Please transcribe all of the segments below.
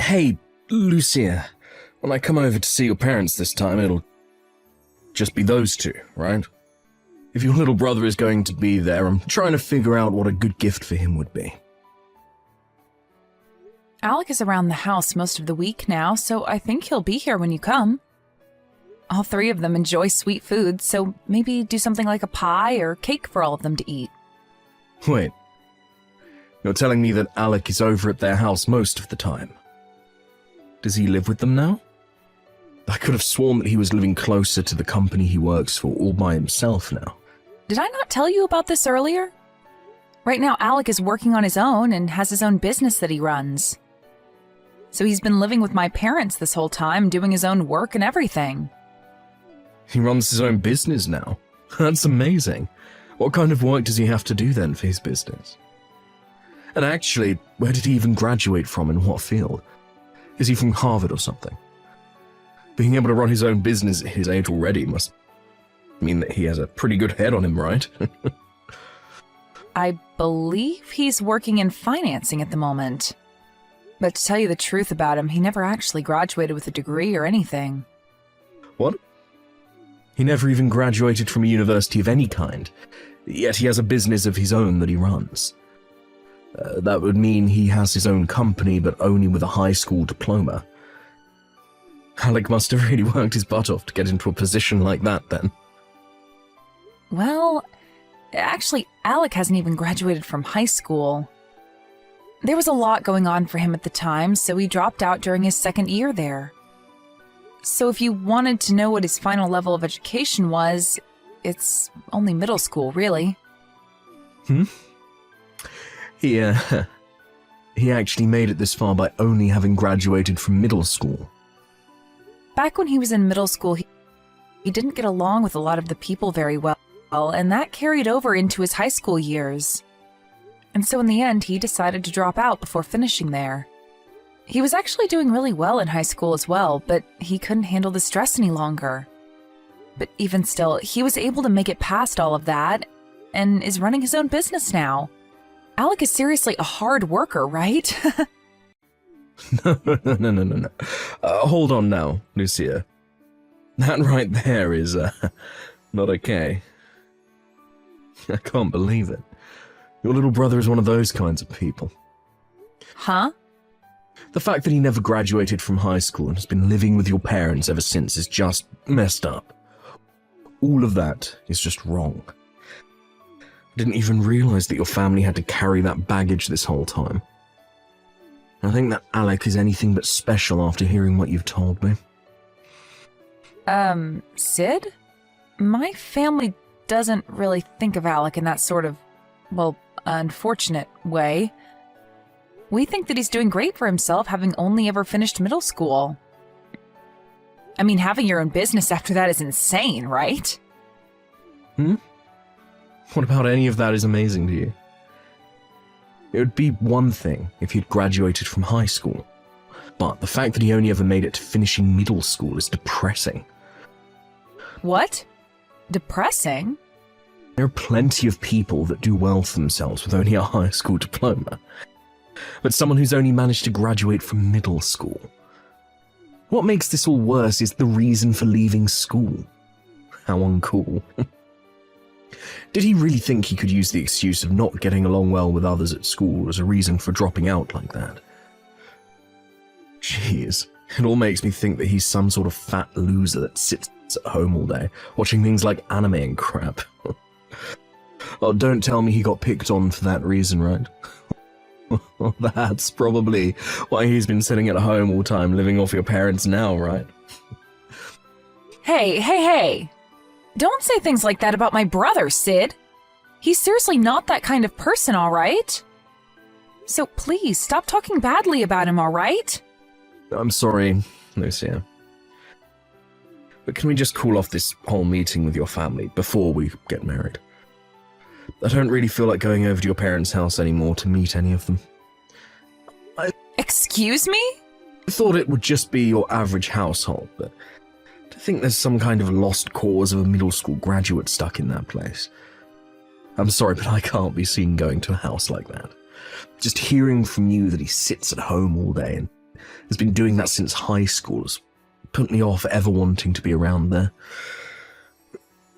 Hey, Lucia, when I come over to see your parents this time, it'll just be those two, right? If your little brother is going to be there, I'm trying to figure out what a good gift for him would be. Alec is around the house most of the week now, so I think he'll be here when you come. All three of them enjoy sweet food, so maybe do something like a pie or cake for all of them to eat. Wait, you're telling me that Alec is over at their house most of the time? Does he live with them now? I could have sworn that he was living closer to the company he works for all by himself now. Did I not tell you about this earlier? Right now, Alec is working on his own and has his own business that he runs. So he's been living with my parents this whole time, doing his own work and everything. He runs his own business now? That's amazing. What kind of work does he have to do then for his business? And actually, where did he even graduate from, in what field? Is he from Harvard or something? Being able to run his own business at his age already must mean that he has a pretty good head on him, right? I believe he's working in financing at the moment. But to tell you the truth about him, he never actually graduated with a degree or anything. What? He never even graduated from a university of any kind, yet he has a business of his own that he runs. That would mean he has his own company, but only with a high school diploma. Alec must have really worked his butt off to get into a position like that, then. Well, actually, Alec hasn't even graduated from high school. There was a lot going on for him at the time, so he dropped out during his second year there. So if you wanted to know what his final level of education was, it's only middle school, really. He actually made it this far by only having graduated from middle school. Back when he was in middle school, he didn't get along with a lot of the people very well, and that carried over into his high school years. And so in the end, he decided to drop out before finishing there. He was actually doing really well in high school as well, but he couldn't handle the stress any longer. But even still, he was able to make it past all of that, and is running his own business now. Alec is seriously a hard worker, right? No. Hold on now, Lucia. That right there is, not okay. I can't believe it. Your little brother is one of those kinds of people. Huh? The fact that he never graduated from high school and has been living with your parents ever since is just messed up. All of that is just wrong. I didn't even realize that your family had to carry that baggage this whole time. I think that Alec is anything but special after hearing what you've told me. Sid? My family doesn't really think of Alec in that sort of, well, unfortunate way. We think that he's doing great for himself, having only ever finished middle school. I mean, having your own business after that is insane, right? What about any of that is amazing to you? It would be one thing if he'd graduated from high school, but the fact that he only ever made it to finishing middle school is depressing. What? Depressing? There are plenty of people that do well for themselves with only a high school diploma, but someone who's only managed to graduate from middle school. What makes this all worse is the reason for leaving school. How uncool. Did he really think he could use the excuse of not getting along well with others at school as a reason for dropping out like that? Jeez, it all makes me think that he's some sort of fat loser that sits at home all day, watching things like anime and crap. Oh, don't tell me he got picked on for that reason, right? That's probably why he's been sitting at home all time living off your parents now, right? Hey! Don't say things like that about my brother, Sid. He's seriously not that kind of person, all right? So please, stop talking badly about him, all right? I'm sorry, Lucia. But can we just cool off this whole meeting with your family before we get married? I don't really feel like going over to your parents' house anymore to meet any of them. Excuse me? I thought it would just be your average household, but I think there's some kind of lost cause of a middle school graduate stuck in that place. I'm sorry, but I can't be seen going to a house like that. Just hearing from you that he sits at home all day and has been doing that since high school. It's put me off ever wanting to be around there.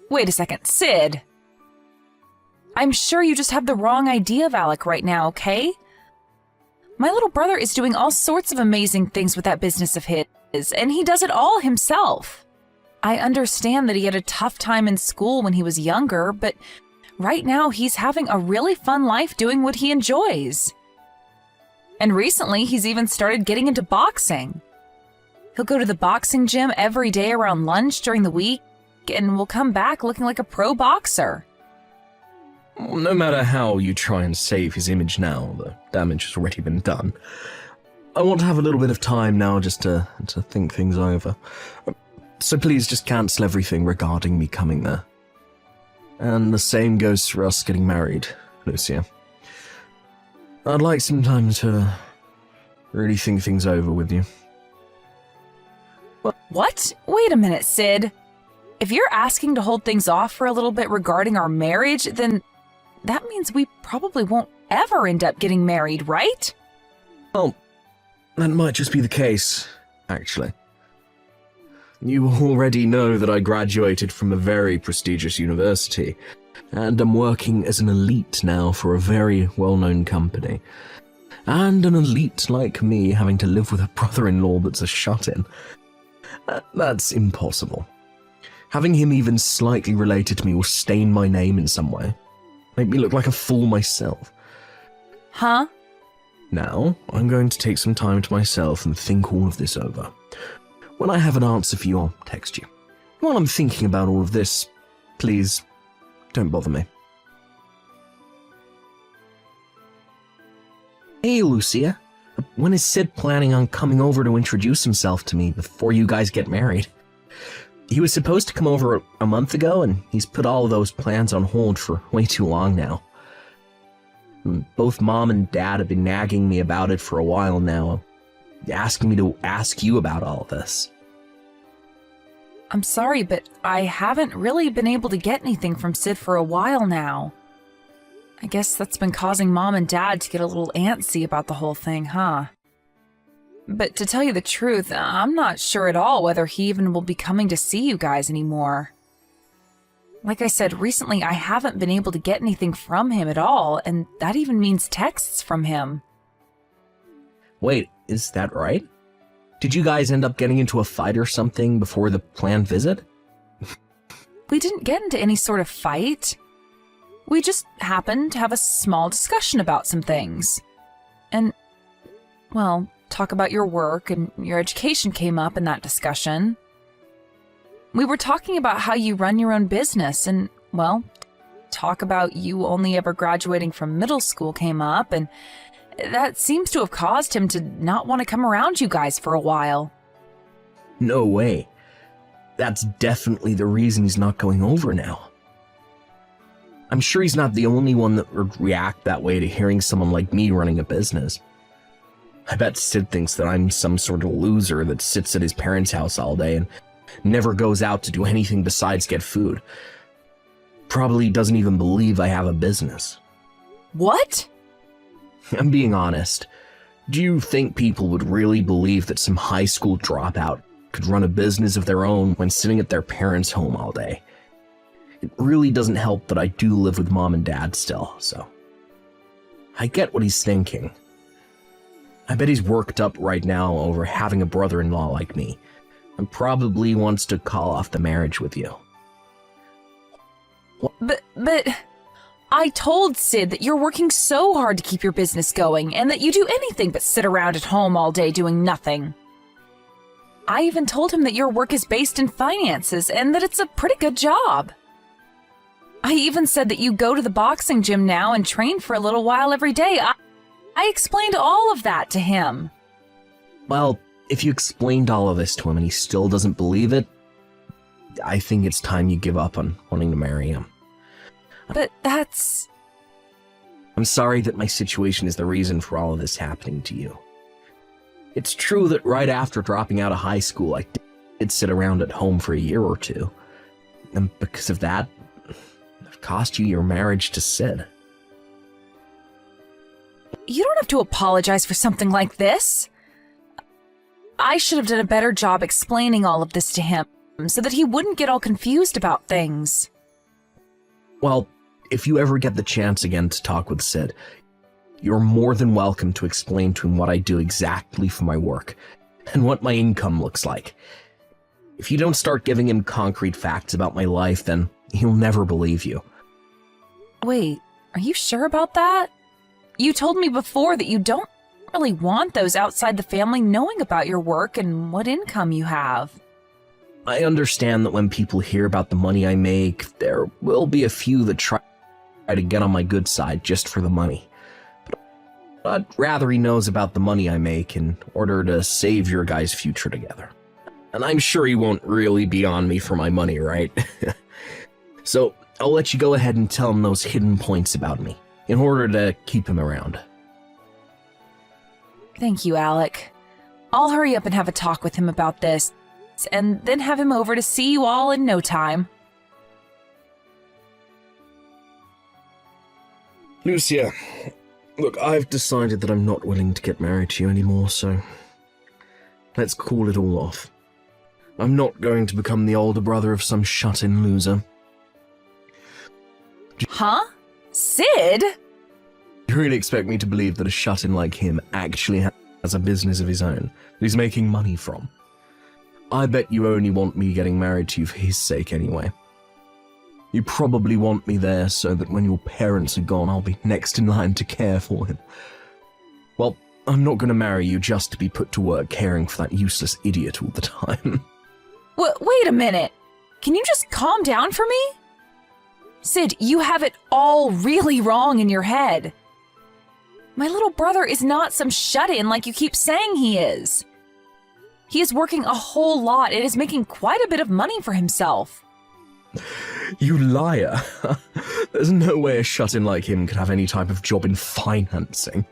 Wait a second, Sid. I'm sure you just have the wrong idea of Alec right now, okay? My little brother is doing all sorts of amazing things with that business of his, and he does it all himself. I understand that he had a tough time in school when he was younger, but right now he's having a really fun life doing what he enjoys. And recently, he's even started getting into boxing. He'll go to the boxing gym every day around lunch during the week, and will come back looking like a pro boxer. No matter how you try and save his image now, the damage has already been done. I want to have a little bit of time now just to think things over. So please just cancel everything regarding me coming there. And the same goes for us getting married, Lucia. I'd like some time to really think things over with you. What? Wait a minute, Sid. If you're asking to hold things off for a little bit regarding our marriage, then that means we probably won't ever end up getting married, right? Well, that might just be the case, actually. You already know that I graduated from a very prestigious university, and I'm working as an elite now for a very well-known company. And an elite like me having to live with a brother-in-law that's a shut-in. That's impossible. Having him even slightly related to me will stain my name in some way. Make me look like a fool myself. Huh? Now, I'm going to take some time to myself and think all of this over. When I have an answer for you, I'll text you. While I'm thinking about all of this, please, don't bother me. Hey, Lucia. When is Sid planning on coming over to introduce himself to me before you guys get married? He was supposed to come over a month ago, and he's put all of those plans on hold for way too long now. Both Mom and Dad have been nagging me about it for a while now, asking me to ask you about all this. I'm sorry, but I haven't really been able to get anything from Sid for a while now. I guess that's been causing Mom and Dad to get a little antsy about the whole thing, huh? But to tell you the truth, I'm not sure at all whether he even will be coming to see you guys anymore. Like I said, recently I haven't been able to get anything from him at all, and that even means texts from him. Wait, is that right? Did you guys end up getting into a fight or something before the planned visit? We didn't get into any sort of fight. We just happened to have a small discussion about some things. And, well, talk about your work and your education came up in that discussion. We were talking about how you run your own business and, well, talk about you only ever graduating from middle school came up, and that seems to have caused him to not want to come around you guys for a while. No way. That's definitely the reason he's not going over now. I'm sure he's not the only one that would react that way to hearing someone like me running a business. I bet Sid thinks that I'm some sort of loser that sits at his parents' house all day and never goes out to do anything besides get food. Probably doesn't even believe I have a business. What? I'm being honest. Do you think people would really believe that some high school dropout could run a business of their own when sitting at their parents' home all day? It really doesn't help that I do live with Mom and Dad still, so I get what he's thinking. I bet he's worked up right now over having a brother-in-law like me, and probably wants to call off the marriage with you. But I told Sid that you're working so hard to keep your business going and that you do anything but sit around at home all day doing nothing. I even told him that your work is based in finances and that it's a pretty good job. I even said that you go to the boxing gym now and train for a little while every day. I explained all of that to him. Well, if you explained all of this to him and he still doesn't believe it, I think it's time you give up on wanting to marry him. But that's... I'm sorry that my situation is the reason for all of this happening to you. It's true that right after dropping out of high school, I did sit around at home for a year or two. And because of that, I've cost you your marriage to Sid. You don't have to apologize for something like this. I should have done a better job explaining all of this to him so that he wouldn't get all confused about things. Well, if you ever get the chance again to talk with Sid, you're more than welcome to explain to him what I do exactly for my work and what my income looks like. If you don't start giving him concrete facts about my life, then he'll never believe you. Wait, are you sure about that? You told me before that you don't really want those outside the family knowing about your work and what income you have. I understand that when people hear about the money I make, there will be a few that try to get on my good side just for the money. But I'd rather he knows about the money I make in order to save your guys' future together. And I'm sure he won't really be on me for my money, right? So I'll let you go ahead and tell him those hidden points about me in order to keep him around. Thank you, Alec. I'll hurry up and have a talk with him about this, and then have him over to see you all in no time. Lucia, look, I've decided that I'm not willing to get married to you anymore, so let's call it all off. I'm not going to become the older brother of some shut-in loser. Huh? Sid? You really expect me to believe that a shut-in like him actually has a business of his own that he's making money from? I bet you only want me getting married to you for his sake anyway. You probably want me there so that when your parents are gone, I'll be next in line to care for him. Well, I'm not going to marry you just to be put to work caring for that useless idiot all the time. Wait a minute. Can you just calm down for me? Sid, you have it all really wrong in your head. My little brother is not some shut-in like you keep saying he is. He is working a whole lot and is making quite a bit of money for himself. You liar. There's no way a shut-in like him could have any type of job in financing.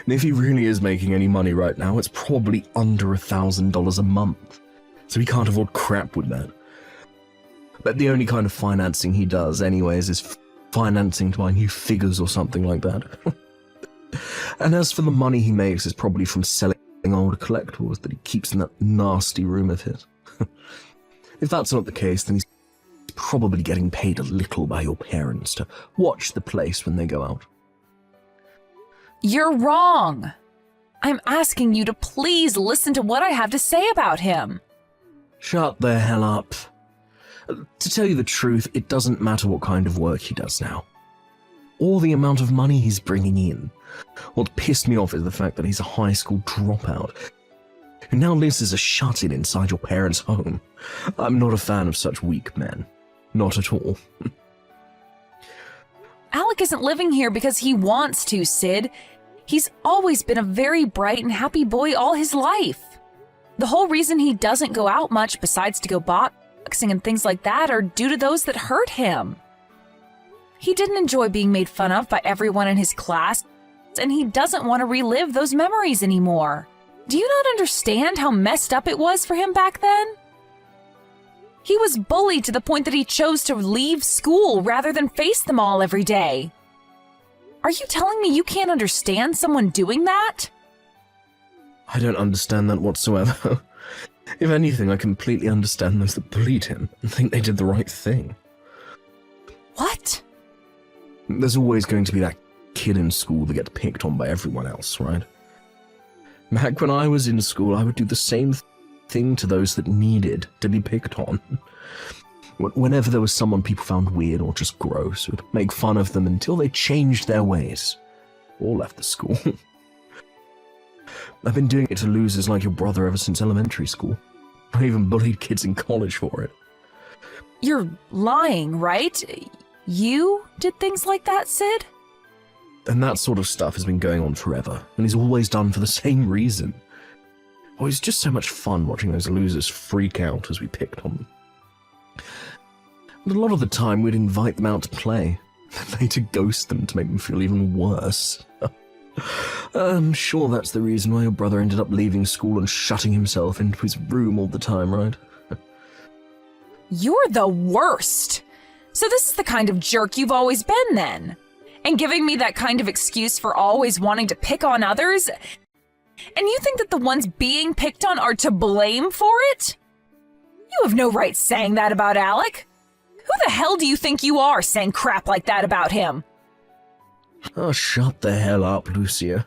And if he really is making any money right now, it's probably under $1,000 a month. So he can't afford crap with that. But the only kind of financing he does anyways is financing to buy new figures or something like that. And as for the money he makes, it's probably from selling old collectibles that he keeps in that nasty room of his. If that's not the case, then he's probably getting paid a little by your parents to watch the place when they go out. You're wrong. I'm asking you to please listen to what I have to say about him. Shut the hell up. To tell you the truth, it doesn't matter what kind of work he does now, or the amount of money he's bringing in. What pissed me off is the fact that he's a high school dropout who now lives as a shut-in inside your parents' home. I'm not a fan of such weak men. Not at all. Alec isn't living here because he wants to, Sid. He's always been a very bright and happy boy all his life. The whole reason he doesn't go out much besides to go boxing and things like that are due to those that hurt him. He didn't enjoy being made fun of by everyone in his class, and he doesn't want to relive those memories anymore. Do you not understand how messed up it was for him back then? He was bullied to the point that he chose to leave school rather than face them all every day. Are you telling me you can't understand someone doing that? I don't understand that whatsoever. If anything, I completely understand those that bullied him and think they did the right thing. What? There's always going to be that kid in school that gets picked on by everyone else, right? Back when I was in school, I would do the same thing to those that needed to be picked on. Whenever there was someone people found weird or just gross, we'd make fun of them until they changed their ways or left the school. I've been doing it to losers like your brother ever since elementary school. I even bullied kids in college for it. You're lying, right? You did things like that, Sid? And that sort of stuff has been going on forever, and is always done for the same reason. Oh, it's just so much fun watching those losers freak out as we picked on them. And a lot of the time we'd invite them out to play, then later ghost them to make them feel even worse. I'm sure that's the reason why your brother ended up leaving school and shutting himself into his room all the time, right? You're the worst. So this is the kind of jerk you've always been then. And giving me that kind of excuse for always wanting to pick on others And you think that the ones being picked on are to blame for it? You have no right saying that about Alec. Who the hell do you think you are saying crap like that about him? Oh, shut the hell up, Lucia.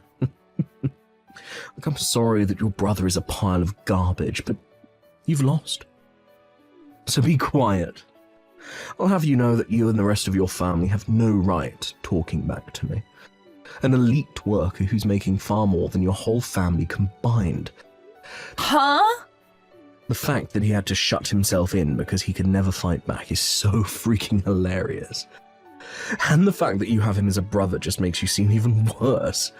Look, I'm sorry that your brother is a pile of garbage, but you've lost. So be quiet. I'll have you know that you and the rest of your family have no right talking back to me. An elite worker who's making far more than your whole family combined. Huh? The fact that he had to shut himself in because he could never fight back is so freaking hilarious. And the fact that you have him as a brother just makes you seem even worse.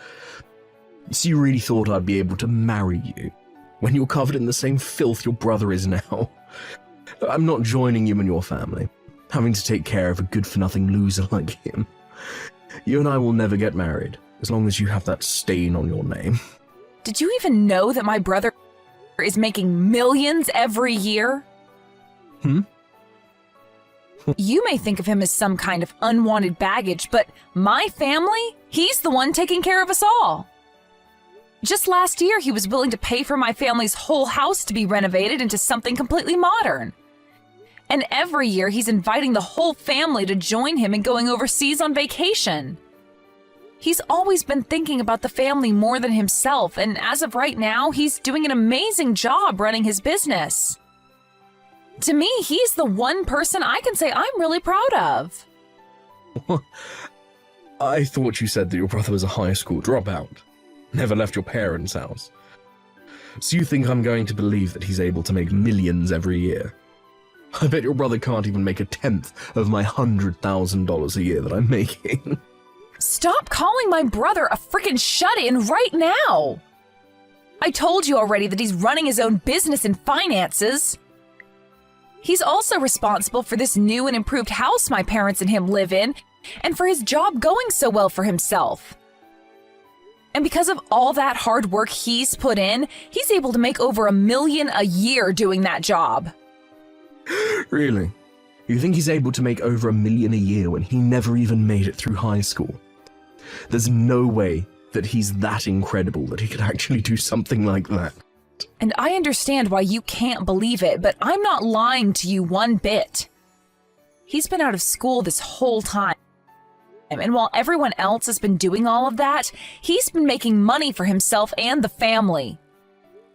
So you really thought I'd be able to marry you when you're covered in the same filth your brother is now? I'm not joining you and your family, having to take care of a good-for-nothing loser like him. You and I will never get married, as long as you have that stain on your name. Did you even know that my brother is making millions every year? You may think of him as some kind of unwanted baggage, but my family, he's the one taking care of us all. Just last year, he was willing to pay for my family's whole house to be renovated into something completely modern. And every year, he's inviting the whole family to join him in going overseas on vacation. He's always been thinking about the family more than himself, and as of right now, he's doing an amazing job running his business. To me, he's the one person I can say I'm really proud of. I thought you said that your brother was a high school dropout. Never left your parents' house. So you think I'm going to believe that he's able to make millions every year? I bet your brother can't even make a tenth of my $100,000 a year that I'm making. Stop calling my brother a frickin' shut-in right now! I told you already that he's running his own business and finances. He's also responsible for this new and improved house my parents and him live in, and for his job going so well for himself. And because of all that hard work he's put in, he's able to make over $1 million a year doing that job. Really? You think he's able to make over $1 million a year when he never even made it through high school? There's no way that he's that incredible that he could actually do something like that. And I understand why you can't believe it, but I'm not lying to you one bit. He's been out of school this whole time. And while everyone else has been doing all of that, he's been making money for himself and the family.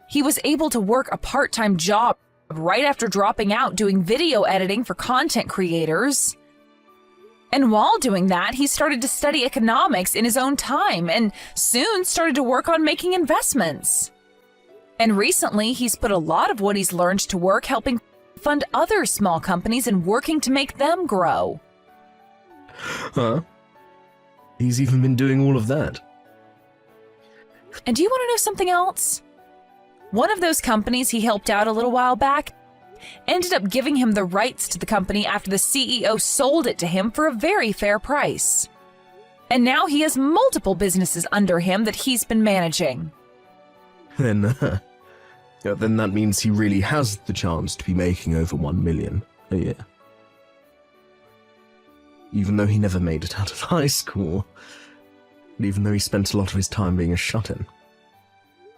He was able to work a part-time job right after dropping out doing video editing for content creators. And while doing that, he started to study economics in his own time and soon started to work on making investments. And recently, he's put a lot of what he's learned to work helping fund other small companies and working to make them grow. Huh? He's even been doing all of that. And do you want to know something else? One of those companies he helped out a little while back ended up giving him the rights to the company after the CEO sold it to him for a very fair price. And now he has multiple businesses under him that he's been managing. Then that means he really has the chance to be making over $1 million a year. Even though he never made it out of high school. And even though he spent a lot of his time being a shut-in.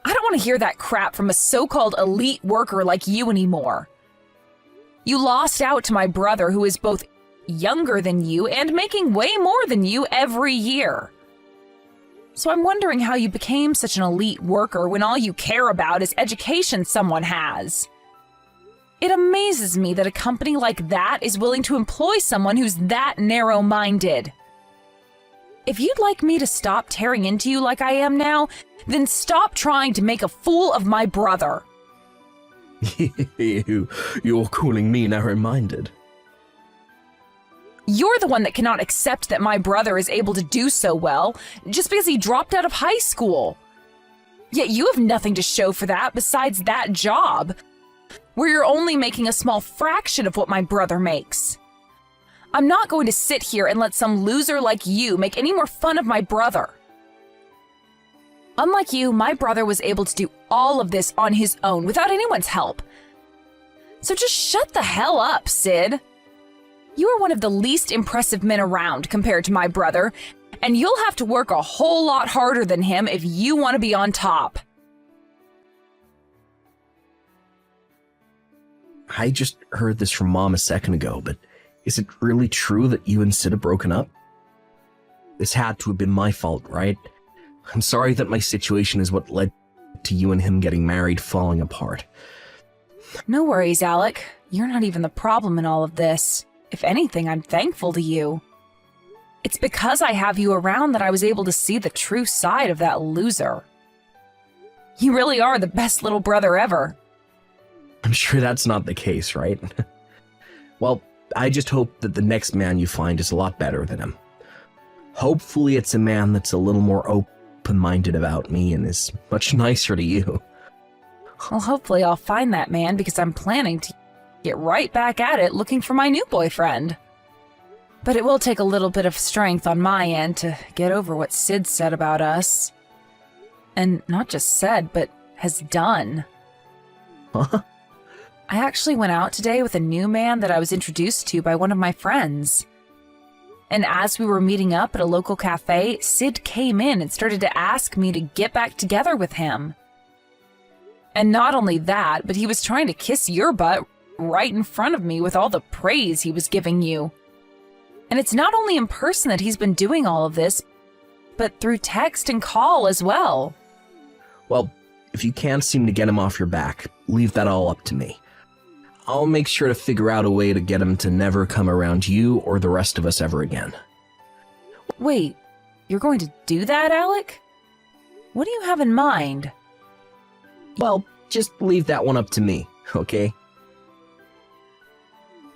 I don't want to hear that crap from a so-called elite worker like you anymore. You lost out to my brother, who is both younger than you and making way more than you every year. So I'm wondering how you became such an elite worker when all you care about is education someone has. It amazes me that a company like that is willing to employ someone who's that narrow-minded. If you'd like me to stop tearing into you like I am now, then stop trying to make a fool of my brother. You're calling me narrow-minded. You're the one that cannot accept that my brother is able to do so well just because he dropped out of high school. Yet you have nothing to show for that besides that job, where you're only making a small fraction of what my brother makes. I'm not going to sit here and let some loser like you make any more fun of my brother. Unlike you, my brother was able to do all of this on his own without anyone's help. So just shut the hell up, Sid. You are one of the least impressive men around compared to my brother, and you'll have to work a whole lot harder than him if you want to be on top. I just heard this from Mom a second ago, but is it really true that you and Sid have broken up? This had to have been my fault, right? I'm sorry that my situation is what led to you and him getting married falling apart. No worries, Alec. You're not even the problem in all of this. If anything, I'm thankful to you. It's because I have you around that I was able to see the true side of that loser. You really are the best little brother ever. I'm sure that's not the case, right? Well, I just hope that the next man you find is a lot better than him. Hopefully it's a man that's a little more open-minded about me and is much nicer to you. Well, hopefully I'll find that man because I'm planning to get right back at it looking for my new boyfriend. But it will take a little bit of strength on my end to get over what Sid said about us. And not just said, but has done. Huh? I actually went out today with a new man that I was introduced to by one of my friends. And as we were meeting up at a local cafe, Sid came in and started to ask me to get back together with him. And not only that, but he was trying to kiss your butt right in front of me with all the praise he was giving you. And it's not only in person that he's been doing all of this, but through text and call as well. Well, if you can't seem to get him off your back, leave that all up to me. I'll make sure to figure out a way to get him to never come around you or the rest of us ever again. Wait, you're going to do that, Alec? What do you have in mind? Well, just leave that one up to me, okay?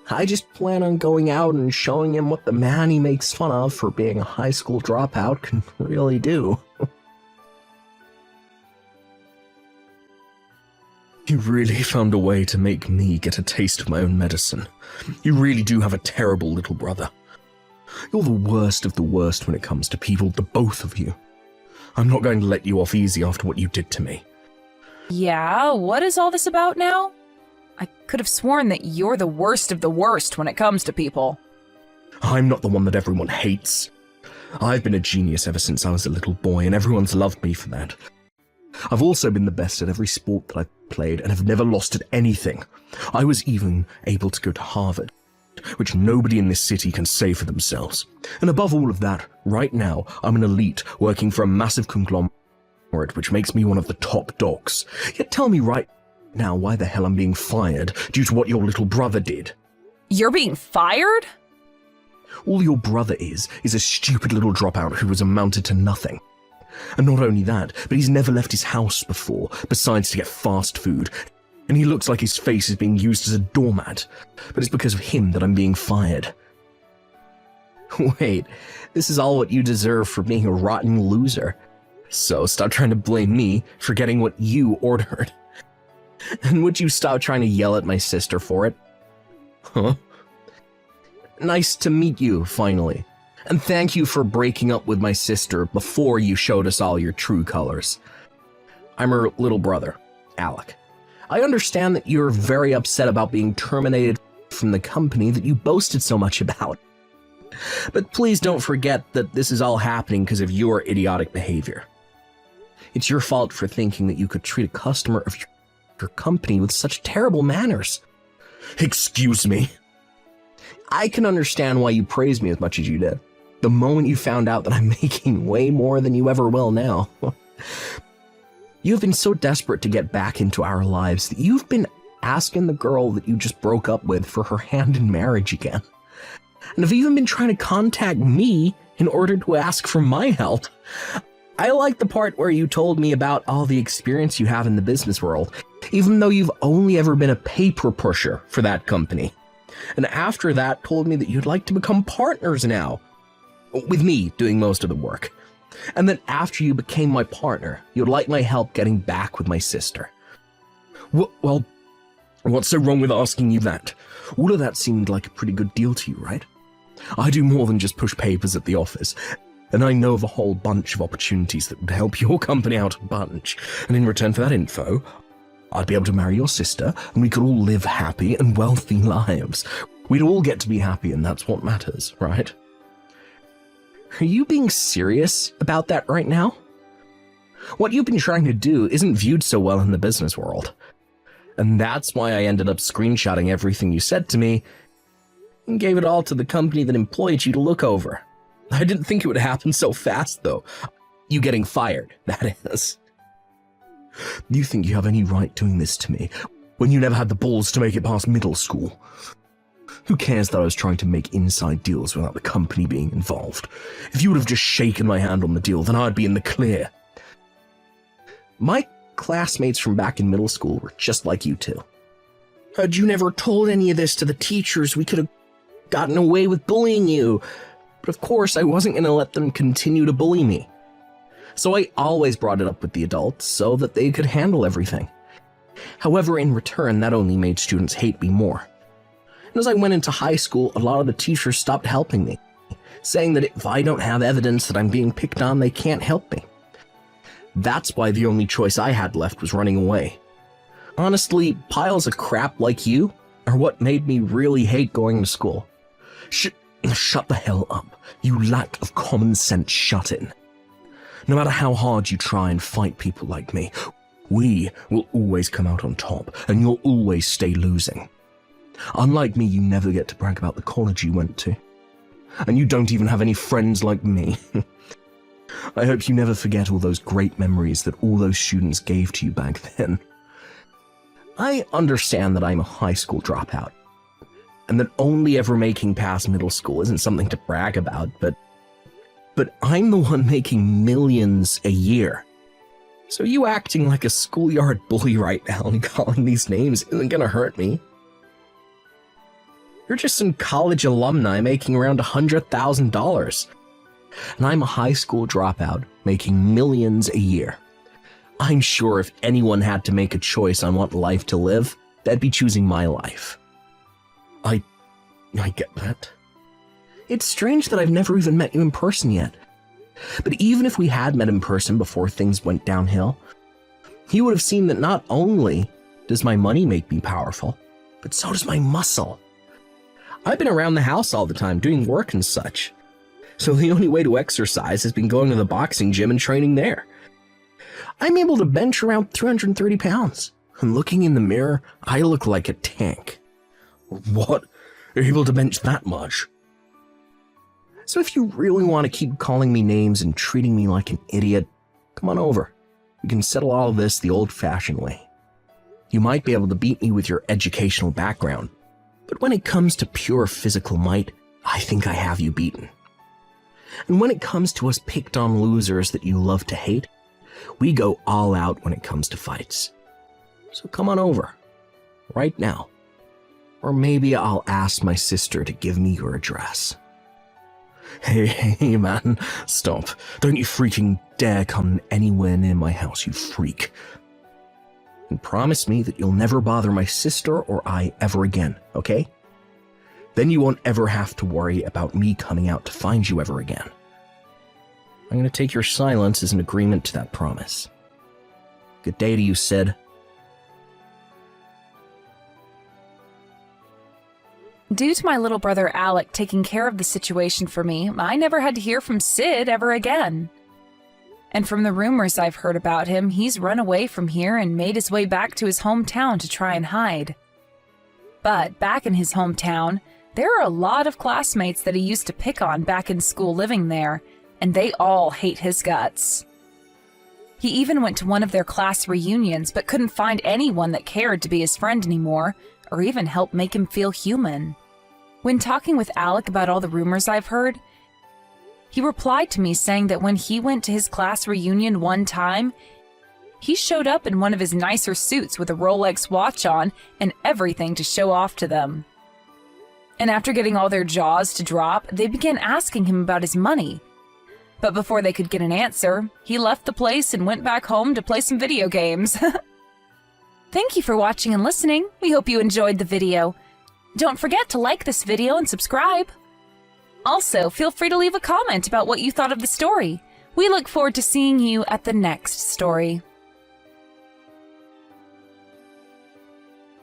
I just plan on going out and showing him what the man he makes fun of for being a high school dropout can really do. You really found a way to make me get a taste of my own medicine. You really do have a terrible little brother. You're the worst of the worst when it comes to people, the both of you. I'm not going to let you off easy after what you did to me. Yeah, what is all this about now? I could have sworn that you're the worst of the worst when it comes to people. I'm not the one that everyone hates. I've been a genius ever since I was a little boy, and everyone's loved me for that. I've also been the best at every sport that I've played and have never lost at anything. I was even able to go to Harvard, which nobody in this city can say for themselves. And above all of that, right now, I'm an elite working for a massive conglomerate, which makes me one of the top dogs. Yet tell me right now why the hell I'm being fired due to what your little brother did. You're being fired? All your brother is a stupid little dropout who has amounted to nothing. And not only that, but he's never left his house before, besides to get fast food. And he looks like his face is being used as a doormat. But it's because of him that I'm being fired. Wait, this is all what you deserve for being a rotten loser. So stop trying to blame me for getting what you ordered. And would you stop trying to yell at my sister for it? Huh? Nice to meet you, finally. And thank you for breaking up with my sister before you showed us all your true colors. I'm her little brother, Alec. I understand that you're very upset about being terminated from the company that you boasted so much about. But please don't forget that this is all happening because of your idiotic behavior. It's your fault for thinking that you could treat a customer of your company with such terrible manners. Excuse me. I can understand why you praised me as much as you did. The moment you found out that I'm making way more than you ever will now. You've been so desperate to get back into our lives that you've been asking the girl that you just broke up with for her hand in marriage again. And have even been trying to contact me in order to ask for my help. I like the part where you told me about all the experience you have in the business world, even though you've only ever been a paper pusher for that company. And after that, told me that you'd like to become partners now, with me doing most of the work. And then after you became my partner, you'd like my help getting back with my sister. Well, what's so wrong with asking you that? All of that seemed like a pretty good deal to you, right? I do more than just push papers at the office, and I know of a whole bunch of opportunities that would help your company out a bunch. And in return for that info, I'd be able to marry your sister, and we could all live happy and wealthy lives. We'd all get to be happy, and that's what matters, right? Are you being serious about that right now? What you've been trying to do isn't viewed so well in the business world. And that's why I ended up screenshotting everything you said to me and gave it all to the company that employed you to look over. I didn't think it would happen so fast, though. You getting fired, that is. You think you have any right doing this to me when you never had the balls to make it past middle school? Who cares that I was trying to make inside deals without the company being involved? If you would have just shaken my hand on the deal, then I'd be in the clear. My classmates from back in middle school were just like you two. Had you never told any of this to the teachers, we could have gotten away with bullying you. But of course, I wasn't going to let them continue to bully me. So I always brought it up with the adults so that they could handle everything. However, in return, that only made students hate me more. And as I went into high school, a lot of the teachers stopped helping me, saying that if I don't have evidence that I'm being picked on, they can't help me. That's why the only choice I had left was running away. Honestly, piles of crap like you are what made me really hate going to school. Shut the hell up. You lack of common sense, shut in. No matter how hard you try and fight people like me, we will always come out on top, and you'll always stay losing. Unlike me, you never get to brag about the college you went to. And you don't even have any friends like me. I hope you never forget all those great memories that all those students gave to you back then. I understand that I'm a high school dropout, and that only ever making past middle school isn't something to brag about, but I'm the one making millions a year. So you acting like a schoolyard bully right now and calling these names isn't gonna hurt me. You're just some college alumni making around $100,000. And I'm a high school dropout making millions a year. I'm sure if anyone had to make a choice on what life to live, they'd be choosing my life. I get that. It's strange that I've never even met you in person yet. But even if we had met in person before things went downhill, you would have seen that not only does my money make me powerful, but so does my muscle. I've been around the house all the time doing work and such. So the only way to exercise has been going to the boxing gym and training there. I'm able to bench around 330 pounds. And looking in the mirror, I look like a tank. What? You're able to bench that much? So if you really want to keep calling me names and treating me like an idiot, come on over. We can settle all of this the old-fashioned way. You might be able to beat me with your educational background, but when it comes to pure physical might, I think I have you beaten. And when it comes to us picked-on losers that you love to hate, we go all out when it comes to fights. So come on over, right now. Or maybe I'll ask my sister to give me your address. Hey man, stop. Don't you freaking dare come anywhere near my house, you freak. And promise me that you'll never bother my sister or I ever again, okay? Then you won't ever have to worry about me coming out to find you ever again. I'm gonna take your silence as an agreement to that promise. Good day to you, Sid. Due to my little brother Alec taking care of the situation for me, I never had to hear from Sid ever again. And from the rumors I've heard about him, he's run away from here and made his way back to his hometown to try and hide. But back in his hometown, there are a lot of classmates that he used to pick on back in school living there, and they all hate his guts. He even went to one of their class reunions but couldn't find anyone that cared to be his friend anymore, or even help make him feel human. When talking with Alec about all the rumors I've heard, he replied to me saying that when he went to his class reunion one time, he showed up in one of his nicer suits with a Rolex watch on and everything to show off to them. And after getting all their jaws to drop, they began asking him about his money. But before they could get an answer, he left the place and went back home to play some video games. Thank you for watching and listening. We hope you enjoyed the video. Don't forget to like this video and subscribe. Also, feel free to leave a comment about what you thought of the story. We look forward to seeing you at the next story.